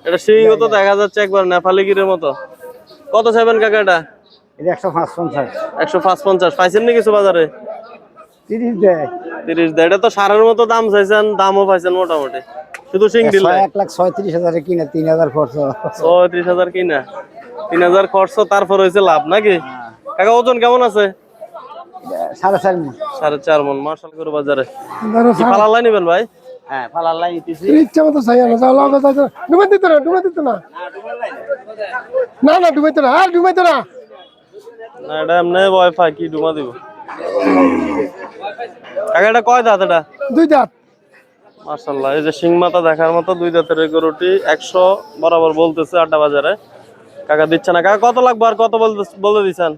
এটা সিংহ তো দেখা যাচ্ছে একবার নেপালি গিরের মতো। কত চাইবেন কাকা এটা? এটা 150। 150 পাইছেন নি কিছু বাজারে? 30 দেয়। 30 দেয়। এটা তো সারের মতো দাম চাইছেন, দামও পাইছেন মোটামুটি। শুধু সিং দিলে 1,36,000 কিনা, 3,000 খরচ। 36,000 কিনা, 3,000 খরচ, তারপর হয়েছে লাভ নাকি? কাকা ওজন কেমন আছে? 4.5 মণ। 4.5 মণ। মার্শাল গরু বাজারে কি ফালালাই নিবেন ভাই? হ্যাঁ, ফালালাই নিতেছি। ইচ্ছা মতো চাই না, যাও লাগো যাও। ডুবাই দিত না, ডুবাই দিত না। না না ডুবাই তো না, আর ডুবাই তো না। না এটা এমনি ওয়াইফাই কি ডুমা দিব। কাকা এটা কয় দাঁত এটা? 2 দাঁত। মাশাআল্লাহ, এই যে সিং মাথা দেখার মতো 2 দাঁতের এই গরুটি 100 বরাবর বলতেছে আড্ডা বাজারে। কাকা দিচ্ছে না। কাকা কত লাগবে আর কত বলে দিছেন?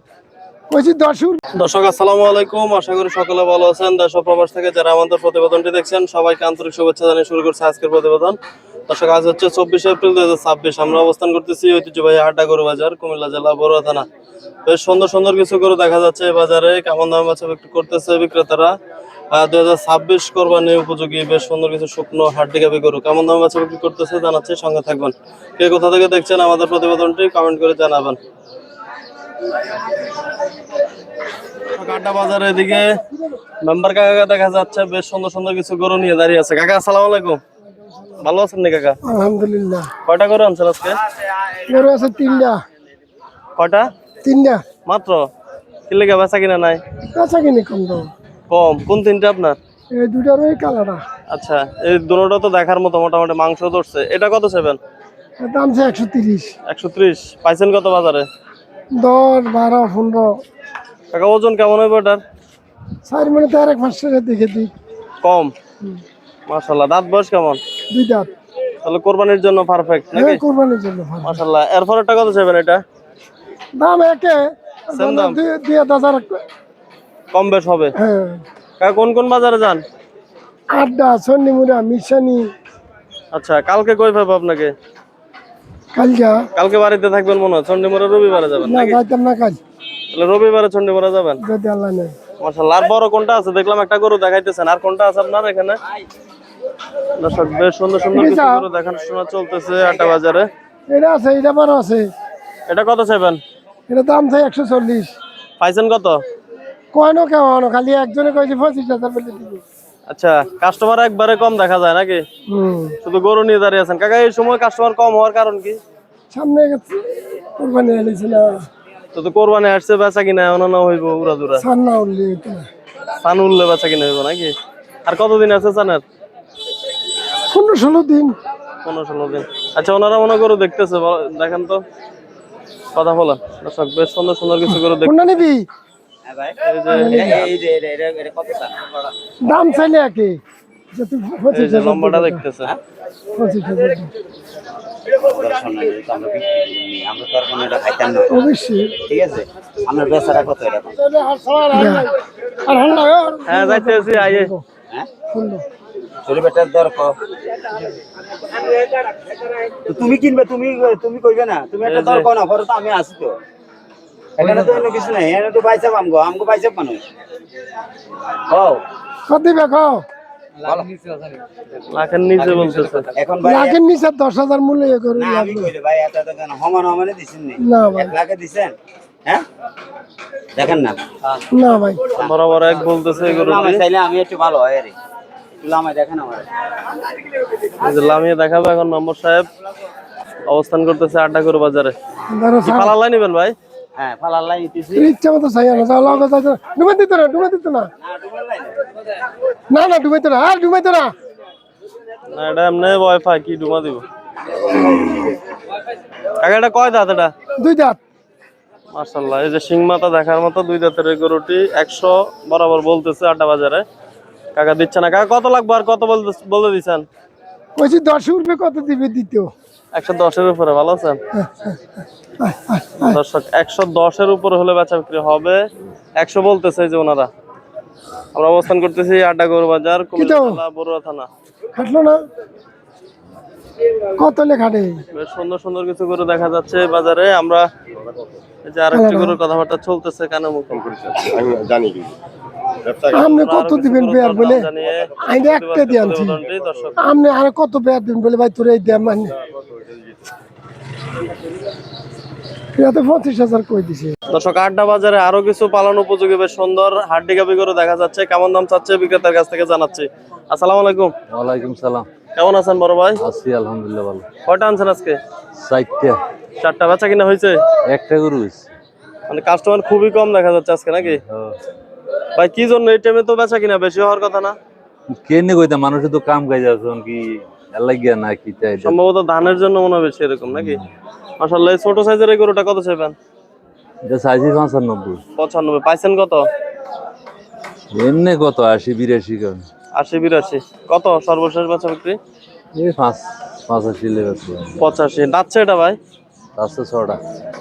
কইছি 10। দর্শক আসসালামু আলাইকুম, আশা করি সকলে ভালো আছেন। দেশ ও প্রবাস থেকে যারা আমাদের প্রতিবেদনটি দেখছেন সবাইকে আন্তরিক শুভেচ্ছা জানিয়ে শুরু করছে আজকের প্রতিবেদন। দর্শক আজ হচ্ছে 24 এপ্রিল 2026। আমরা অবস্থান করতেছি ঐতিহ্যবাহী হাটা গরু বাজার, কুমিল্লা জেলা বড়ুয়া থানা। বেশ সুন্দর সুন্দর কিছু গরু দেখা যাচ্ছে এই বাজারে। কেমন দামে বাচ্চা বিক্রি করতেছে বিক্রেতারা? 2026 কোরবানি উপযোগী বেশ সুন্দর কিছু শুকনো হাড্ডি গাভী গরু কেমন দামে বাচ্চা বিক্রি করতেছে জানাচ্ছি, সঙ্গে থাকবেন। কে কোথা থেকে দেখছেন আমাদের প্রতিবেদনটি কমেন্ট করে জানাবেন। কাটা বাজারের এদিকে মেম্বার কাকা দেখা যাচ্ছে বেশ সুন্দর সুন্দর কিছু গরু নিয়ে দাঁড়িয়ে আছে। কাকা আসসালামু আলাইকুম, ভালো আছেন নি কাকা? আলহামদুলিল্লাহ। কয়টা গরু আনছেন আজকে? গরু আছে 3টা। কয়টা? 3টা মাত্র? কি লেগে বেচা কিনা নাই? কাঁচা কিনে কম দাম। কম? কোন তিনটা আপনার? এই দুটার ওই কালারটা। আচ্ছা, এই দুটোটা তো দেখার মতো, মোটামুটি মাংস ধরছে। এটা কত চাইবেন? দাম আছে 130। 130 পাইছেন কত বাজারে? 10, 12, 15। কাকা ওজন কেমন হবে ওটার? 4 মণে তো আর 1 মাস দেখে দিই। কম? মাশাআল্লাহ। দাঁত বয়স কেমন? 2 দাঁত। তাহলে কোরবানির জন্য পারফেক্ট নাকি? হ্যাঁ, কোরবানির জন্য ভালো। মাশাআল্লাহ। এরপর একটা কত চাইবেন এটা? দাম একে, সেম দাম? 2,000 কম বেশ হবে। হ্যাঁ। কাকা কোন কোন বাজারে যান? আড্ডা, সন্নিমুড়া, মিশানি। আচ্ছা, কালকে কই পাবো আপনাকে? কালকা কালকে বাড়িতে থাকবেন মনে হয়। চন্ডিমুড়া রবিবারে যাবেন না, নাকি? যাইতাম না কাজ, তাহলে রবিবারে চন্ডিমুড়া যাবেন। যদি আল্লাহ নেই। মাশাআল্লাহ। আর বড় কোনটা আছে? দেখলাম একটা গরু দেখাইতেছেন, আর কোনটা আছে আপনার এখানে? দর্শক বেশ সুন্দর সুন্দর কিছু গরু দেখাশোনা চলতেছে আটা বাজারে। এটা আছে, এটা বড় আছে। এটা কত চাইবেন? এটা দাম চাই 140। পাইছেন কত? কয়নো কেমন, খালি একজনে কয়েছে 25,000 বলে দিবি। আচ্ছা, কাস্টমার একবারে কম দেখা যায় নাকি? শুধু গরু নিয়ে দাঁড়িয়ে আছেন। কাকা এই সময় কাস্টমার কম হওয়ার কারণ কি? সামনে গেছে কোরবানি এনেছে না, তো কোরবানি আসছে, বেচা কিনা এমন না হইব উড়াদুরা? সার না উঠলে সান উঠলে বেচা কিনা হইব নাকি? আর কতদিন আছে সানের? 15-16 দিন। 15-16 দিন। আচ্ছা, ওনারা মনে করো দেখতেছে, দেখেন তো, কথা বলেন। দর্শক বেশ সুন্দর সুন্দর কিছু করে কোনটা নিবি? দাম চাইলে একে, লম্বাটা দেখতেছে। 25,000। অবশ্যই। ঠিক আছে, আমরা বেচারা কত এটা? হ্যাঁ, যাইতেছি আইয়ে। হ্যাঁ, চলে বেটার দর কো। তুমি কিনবে, তুমি তুমি কইবে না, তুমি একটা দর কো না, পরে তো আমি আসি তো। এখানে তো অন্য কিছু নাই, এখানে তো বাইসাব আমগো বাইসাব মানুষ। ও কত দিবে কও? লাখের নিচে বলতেছে। এখন ভাই লাখের নিচে 10,000 মূল্য করে না, আমি কইলে ভাই এত কেন সমানে দিছেন নি? না ভাই। 1 লাখে দিছেন? হ্যাঁ, দেখেন না। না ভাই, বরাবর এক বলতেছে এগুলো। আমি চাইলে আমি একটু ভালো হয় রে, একটু লামাই দেখেন আমারে। এই যে লামিয়ে দেখাবো এখন। নম্বর সাহেব অবস্থান করতেছে আড্ডা গরু বাজারে। কি ফালালাই নিবেন ভাই? হ্যাঁ, ফালালাই নিতেছি। ইচ্ছা মতো চাই না, যাও লাগো যাও। ডুবাই দিত না, ডুবাই দিত না। না না ডুবাই তো না, আর ডুবাই তো না। না এটা এমনি ওয়াইফাই কি ডুমা দিব। কাকা এটা কয় দাঁত এটা? 2 দাঁত। মাশাআল্লাহ, এই যে সিং মাথা দেখার মতো 2 দাঁতের এই গরুটি 100 বরাবর বলতেছে আড্ডা বাজারে। কাকা দিচ্ছে না। কাকা কত লাগবে আর কত বলে দিছেন? কইছি 10 উঠবে, কত দিবে দিতেও? 110-এর উপরে। ভালো আছেন দর্শক? 110-এর উপরে হলে বেচা বিক্রি হবে। 100 বলতেছে এই যে ওনারা। আমরা অবস্থান করতেছি আড্ডা গরু বাজার, কুমিল্লা জেলা বড়ুয়া থানা। খাটলো না কত লেখাটে। বেশ সুন্দর সুন্দর কিছু গরু দেখা যাচ্ছে বাজারে। আমরা এই যে আরেকটি গরুর কথাবার্তা চলতেছে কানে মুখে। জানি আপনি কত দিবেন বেয়ার বলে? আমি একটা দিয়ে আনছি, আপনি আর কত বেয়ার দিবেন বলে? ভাই তোর এই দেয় মানে এতে 25,000 কই দিছে। দর্শক আড্ডা বাজারে আরো কিছু পালন উপযোগী বেশ সুন্দর হাড্ডি গাভী গরু দেখা যাচ্ছে, কেমন দাম চাচ্ছে বিক্রেতার কাছ থেকে জানাচ্ছি। আসসালামু আলাইকুম। ওয়ালাইকুম সালাম। কেমন আছেন বড় ভাই? আছি আলহামদুলিল্লাহ ভালো। কয়টা আনছেন আজকে? 4টা। 4টা বেচা কিনা হয়েছে? একটা গরু হইছে। মানে কাস্টমার খুবই কম দেখা যাচ্ছে আজকে নাকি ভাই? কি জন্য এই টাইমে তো বেচা কিনা বেশি হওয়ার কথা না? কেনে কইতা মানুষে তো কাম কাজ আছে কি লাগিয়া না কি চাই সম্ভবত ধানের জন্য মনে হয় বেশি এরকম নাকি? মাশাআল্লাহ। এই ছোট সাইজের এই গরুটা কত চাইবেন? এটা সাইজি 95। 95 পাইছেন কত? এমনি কত 80 82 কম। 80 82 কত সর্বশেষ বেচা বিক্রি? এই 85 লেভেল 85। দাঁতছে এটা ভাই? আছে 6টা।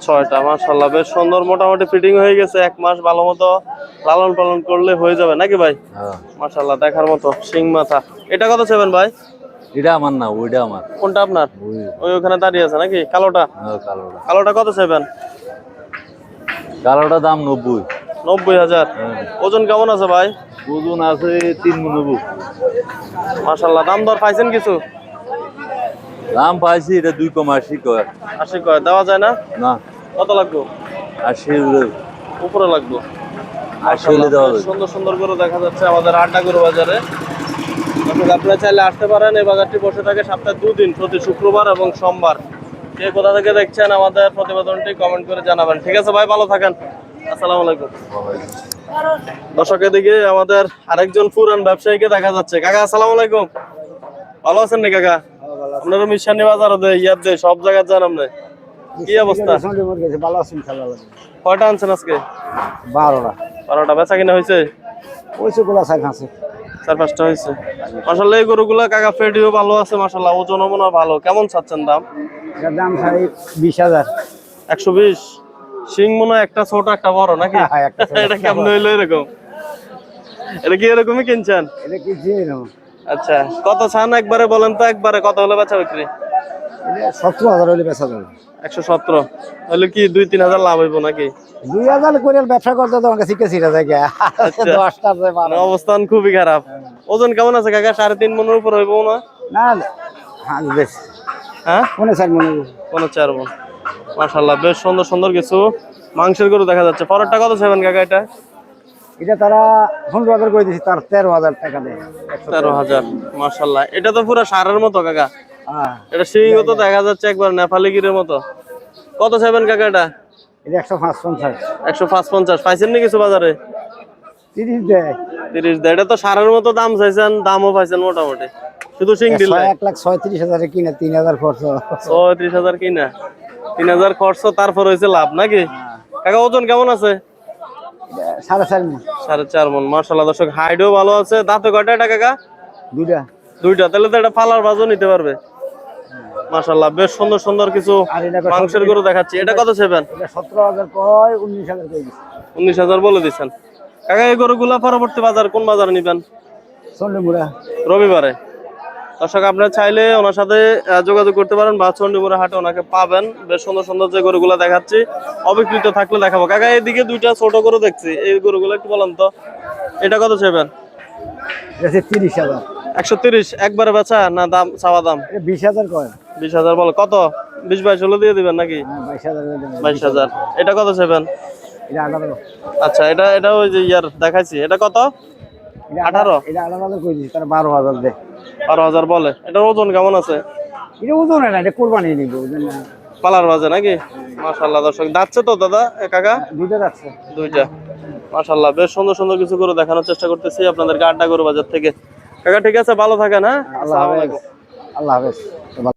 6টা মাশাআল্লাহ বেশ সুন্দর মোটামুটি ফিটিং হয়ে গেছে, 1 মাস ভালো মতো লালন পালন করলে হয়ে যাবে নাকি ভাই? হ্যাঁ মাশাআল্লাহ দেখার মতো সিং মাথা। এটা কত চাইবেন ভাই? এটা আমার না ওইটা আমার। কোনটা আপনার? ওই ওই ওখানে দাঁড়িয়ে আছে নাকি কালোটা? কালোটা। কালোটা কত চাইবেন? কালোটা দাম 90। 90,000। ওজন কেমন আছে ভাই? ওজন আছে 3 মণ। মাশাআল্লাহ। দাম দর পাইছেন কিছু? দাম পাইছি এটা 2,80 কয়। 80 কয় দেওয়া যায় না? না কত লাগবে? 80 উপরে লাগবে। 80 হলে দেওয়া যাবে। সুন্দর সুন্দর করে দেখা যাচ্ছে আমাদের আড্ডা গরু বাজারে। দর্শক আপনারা চাইলে আসতে পারেন, এই বাজারটি বসে থাকে সপ্তাহে 2 দিন, প্রতি শুক্রবার এবং সোমবার। কে কোথা থেকে দেখছেন আমাদের প্রতিবেদনটি কমেন্ট করে জানাবেন। ঠিক আছে ভাই, ভালো থাকেন। আসসালামু আলাইকুম। দর্শক এদিকে আমাদের আরেকজন পুরান ব্যবসায়ীকে দেখা যাচ্ছে। কাকা আসসালামু আলাইকুম। ভালো আছেন নি কাকা? আপনারা মিশানি বাজার ইয়ার সব জায়গায় যান আপনি, কি অবস্থা? ভালো আছেন ইনশাআল্লাহ। কয়টা আনছেন আজকে? 12টা। 12টা বেচা কিনা হয়েছে? ওইসব গুলা সাইড আছে। 4-5টা হয়েছে। মাশাআল্লাহ এই গরুগুলা কাকা ফেডিও ভালো আছে মাশাআল্লাহ, ওজনও মনে হয় ভালো। কেমন চাচ্ছেন দাম? এটার দাম 20,000। 120। সিং মনে হয় একটা ছোট একটা বড় নাকি? হ্যাঁ, একটা ছোট, এটা কেমন হইলো এরকম? এটা কি এরকমই কিনছেন? এটা কি জিরো? আচ্ছা কত চান একবারে বলেন তো, একবারে কত হলে বেচা বিক্রি? এটা 17,000 হলে বেচা যাবে। 117 হলে কি 2-3 হাজার লাভ হইব নাকি? 2,000 করে ব্যবসা করতে তো আমাকে শিখে শিখে যায়। আচ্ছা। 10টা মানে অবস্থান খুবই খারাপ। ওজন কেমন আছে কাকা? 3.5 মনের উপর হইব না? না হ্যাঁ বেশ হ্যাঁ মনে চাই মনে 4 মন। মাশাআল্লাহ বেশ সুন্দর সুন্দর কিছু মাংসের গরু দেখা যাচ্ছে। পরেরটা কত চাইবেন কাকা এটা? এটা তারা 15,000 করে দিয়েছে, তার 13,000 টাকা দেয়। 13,000। মাশাআল্লাহ এটা তো পুরো সারের মতো কাকা। হ্যাঁ এটা সিংহ তো দেখা যাচ্ছে একবার নেপালি গিরের মতো। কত চাইবেন কাকা এটা? এটা 105-50। 105-50 পাইছেন নি কিছু বাজারে? 30 দেয়। 30 দেয়। এটা তো সারের মতো দাম চাইছেন, দামও পাইছেন মোটামুটি, শুধু সিং দিলে 1,36,000 কিনে 3,000 খরচ। 30,000 কিনা 3,000 খরচ, তারপর হয়েছে লাভ নাকি? কাকা ওজন কেমন আছে? 4.5 মণ। 4.5 মন। মাশাআল্লাহ দর্শক হাইটও ভালো আছে। দাঁতে কয়টা এটা কাকা? 2টা। 2টা। তাহলে তো এটা ফালার বাজও নিতে পারবে। মাশাআল্লাহ বেশ সুন্দর সুন্দর কিছু আর এটা মাংসের গরু দেখাচ্ছি। এটা কত চাইবেন? এটা 17,000 কয় 19,000 করে দিছে। 19,000 বলে দিচ্ছেন কাকা। এই গরুগুলা পরবর্তী বাজার কোন বাজারে নিবেন? চন্ডীমুড়া। রবিবারে। দর্শক আপনারা চাইলে ওনার সাথে যোগাযোগ করতে পারেন বা চন্ডীমুড়া হাটে ওনাকে পাবেন। বেশ সুন্দর সুন্দর যে গরুগুলা দেখাচ্ছি, অবিকৃত থাকলে দেখাবো। কাকা এইদিকে 2টা ছোট গরু দেখছি, এই গরুগুলো একটু বলেন তো, এটা কত চাইবেন? এটা 30,000। 130 একবারে বেচা না দাম চাওয়া দাম? এটা 20,000 কয়। 20,000 বলে। কত 20-22 হলে দিয়ে দিবেন নাকি? হ্যাঁ 22,000 করে দেবে। 22,000। এটা কত চাইবেন? এটা 18। আচ্ছা এটা ওই যে ইয়ার দেখাইছি, এটা কত? এটা 18। এটা 18,000 করে দিছে, তার 12,000 দেয়। 12,000 বলে। এটার ওজন কেমন আছে? এটা ওজন না, এটা কুরবানি নিব ওজন না। পালার বাজে নাকি? মাশাআল্লাহ দর্শক যাচ্ছে তো দাদা কাকা? 2টা আছে। 2টা। মাশাআল্লাহ বেশ সুন্দর সুন্দর কিছু করে দেখানোর চেষ্টা করতেছি আপনাদেরকে আড্ডা গরু বাজার থেকে। কাকা ঠিক আছে, ভালো থাকেন। হ্যাঁ আল্লাহ আসসালামু হাফেজ। আলাইকুম। আল্লাহ হাফেজ।